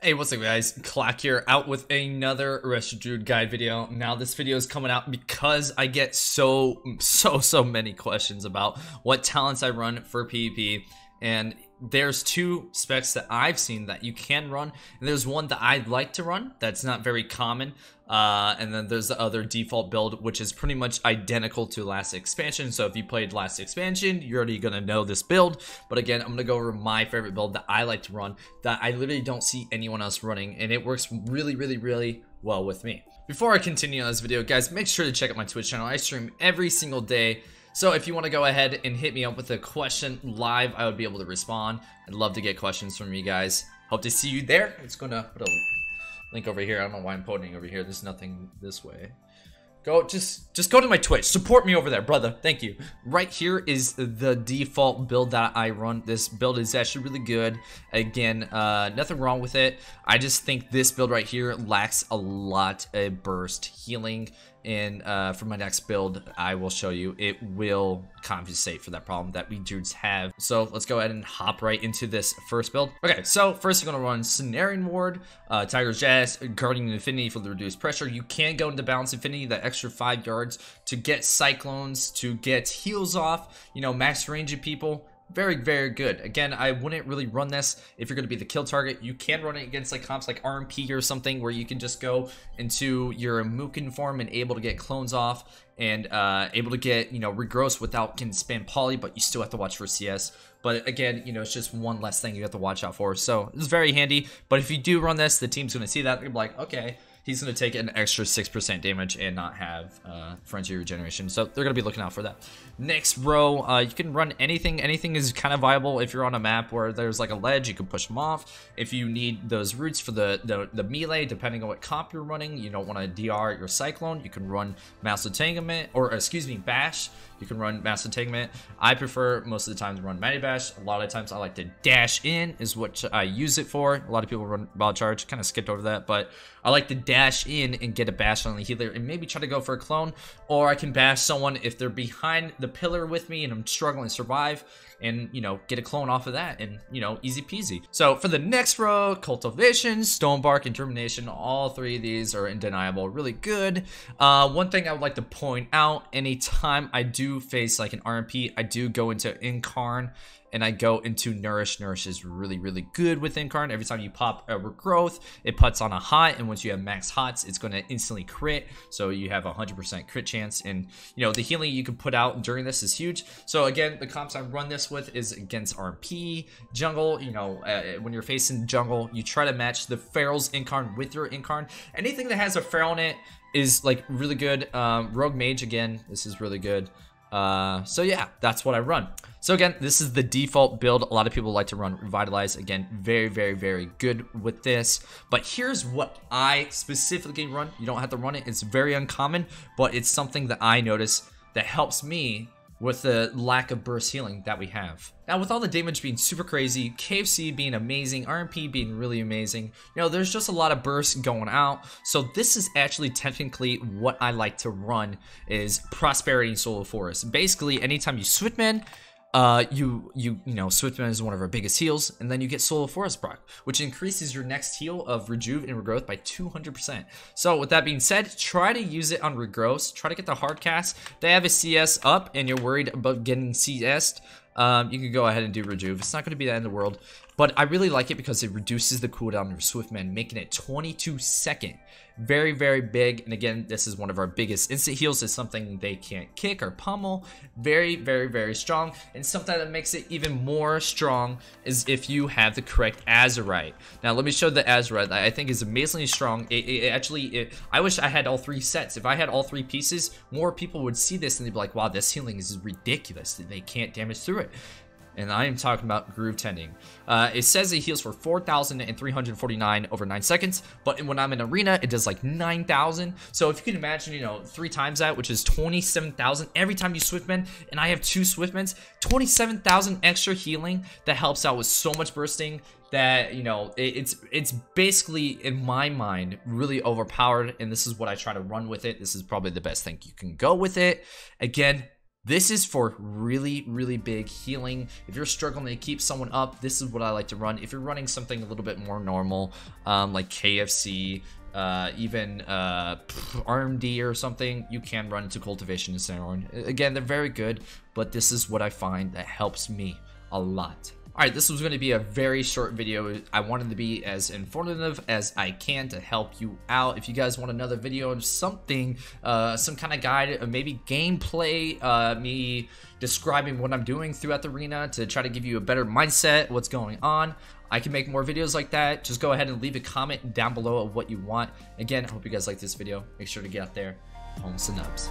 Hey, what's up guys, Claak here, out with another RESTO DRUID guide video. Now this video is coming out because I get so many questions about what talents I run for PvP, and there's two specs that I've seen that you can run, and there's one that I'd like to run that's not very common, and then there's the other default build which is pretty much identical to last expansion. So if you played last expansion, you're already gonna know this build, but again, I'm gonna go over my favorite build that I like to run that I literally don't see anyone else running, and it works really well with me. Before I continue on this video, guys, make sure to check out my Twitch channel. I stream every single day. So if you want to go ahead and hit me up with a question live, I would be able to respond. I'd love to get questions from you guys. Hope to see you there. It's gonna put a link over here. I don't know why I'm pointing over here. There's nothing this way. Just go to my Twitch. Support me over there, brother. Thank you. Right here is the default build that I run. This build is actually really good. Again, nothing wrong with it. I just think this build right here lacks a lot of burst healing. And for my next build, I will show you, it will compensate for that problem that we dudes have. So let's go ahead and hop right into this first build. Okay, so first you're gonna run Snaring Ward, Tiger's Jazz, Guardian Infinity for the reduced pressure. You can go into Balance Infinity, that extra 5 yards to get Cyclones, to get heals off, you know, max range of people. Very good. Again, I wouldn't really run this if you're going to be the kill target. You can run it against like comps like RMP or something where you can just go into your Mookin form and able to get clones off and able to get, you know, regross without getting spam poly, but you still have to watch for CS. But again, you know, it's just one less thing you have to watch out for. So it's very handy. But if you do run this, the team's going to see that. They're like, okay, he's going to take an extra 6% damage and not have Frenzy Regeneration. So they're going to be looking out for that. Next row, you can run anything. Anything is kind of viable. If you're on a map where there's like a ledge, you can push them off. If you need those roots for the melee, depending on what comp you're running, you don't want to DR your Cyclone, you can run Mass Entanglement, or excuse me, Bash. You can run Mass Entanglement. I prefer most of the time to run Mighty Bash. A lot of times I like to dash in is what I use it for. A lot of people run Wild Charge, kind of skipped over that, but I like to dash in and get a bash on the healer and maybe try to go for a clone, or I can bash someone if they're behind the pillar with me and I'm struggling to survive, and, you know, get a clone off of that, and, you know, easy peasy. So for the next row, Cultivation, Stonebark, and Termination, all three of these are undeniable, really good. One thing I would like to point out, anytime I do face like an RMP, I do go into Incarn and I go into Nourish. Nourish is really good with Incarn. Every time you pop a regrowth, it puts on a hot, and once you have max hots, it's going to instantly crit, so you have a 100% crit chance. And, you know, the healing you can put out during this is huge. So again, the comps I run this with is against RMP, jungle. You know, when you're facing jungle, you try to match the Feral's Incarn with your Incarn. Anything that has a Feral in it is like really good. Rogue Mage, again, this is really good. So yeah, that's what I run. So again, this is the default build. A lot of people like to run Revitalize. Again, very good with this. But here's what I specifically run. You don't have to run it. It's very uncommon, but it's something that I notice that helps me with the lack of burst healing that we have. Now, with all the damage being super crazy, KFC being amazing, RMP being really amazing, you know, there's just a lot of bursts going out. So this is actually technically what I like to run, is Prosperity and Soul of Forest. Basically, anytime you Swiftman, you know, Swiftman is one of our biggest heals, and then you get Soul of Forest proc, which increases your next heal of Rejuve and Regrowth by 200%. So with that being said, try to use it on Regrowth. Try to get the hard cast. They have a CS up and you're worried about getting CS'd, you can go ahead and do Rejuve. It's not going to be the end of the world, but I really like it because it reduces the cooldown of Swiftman, making it 22 second. Very big. And again, this is one of our biggest instant heals. It's something they can't kick or pummel. Very strong. And something that makes it even more strong is if you have the correct Azerite. Now let me show the Azerite that I think is amazingly strong. I wish I had all three sets. If I had all three pieces, more people would see this and they'd be like, wow, this healing is ridiculous. They can't damage through it. And I am talking about Groove Tending. It says it heals for 4,349 over 9 seconds, but when I'm in arena, it does like 9,000. So if you can imagine, you know, 3 times that, which is 27,000 every time you Swiftman, and I have 2 Swiftmans, 27,000 extra healing that helps out with so much bursting that, you know, it's basically, in my mind, really overpowered, and this is what I try to run with it. This is probably the best thing you can go with it. Again, This is for really big healing. If you're struggling to keep someone up, this is what I like to run. If you're running something a little bit more normal, like KFC, even RMD or something, you can run into Cultivation and Sandstorm. Again, they're very good, but this is what I find that helps me a lot. Alright, this was going to be a very short video. I wanted to be as informative as I can to help you out. If you guys want another video of something, some kind of guide, maybe gameplay, me describing what I'm doing throughout the arena to try to give you a better mindset, what's going on, I can make more videos like that. Just go ahead and leave a comment down below of what you want. Again, I hope you guys like this video. Make sure to get out there, home some nubs.